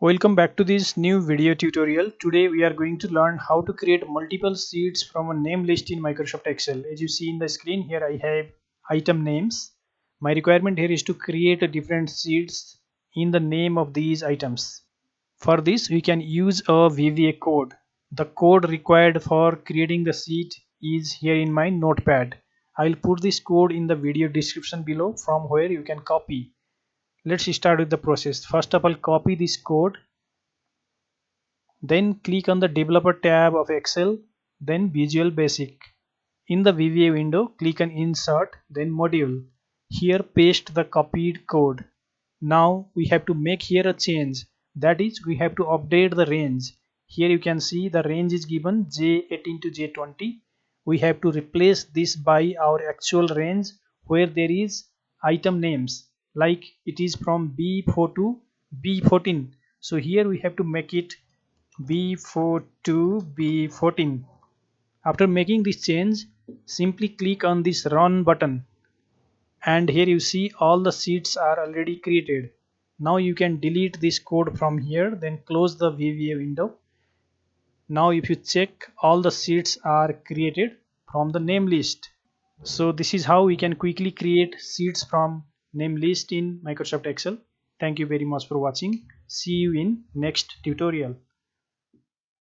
Welcome back to this new video tutorial. Today we are going to learn how to create multiple sheets from a name list in Microsoft Excel. As you see in the screen here, I have item names. My requirement here is to create a different sheets in the name of these items. For this we can use a VBA code. The code required for creating the sheet is here in my notepad. I'll put this code in the video description below from where you can copy. Let's start with the process. First of all, copy this code. Then click on the Developer tab of Excel, then Visual Basic. In the VBA window, click on Insert, then Module. Here paste the copied code. Now we have to make here a change. That is, we have to update the range. Here you can see the range is given J18 to J20. We have to replace this by our actual range where there is item names, like it is from B4 to B14. So here we have to make it B4 to B14. After making this change, simply click on this run button, and here you see all the sheets are already created. Now you can delete this code from here, then close the VBA window. Now if you check, all the sheets are created from the name list. So this is how we can quickly create sheets from name list in Microsoft Excel. Thank you very much for watching. See you in next tutorial.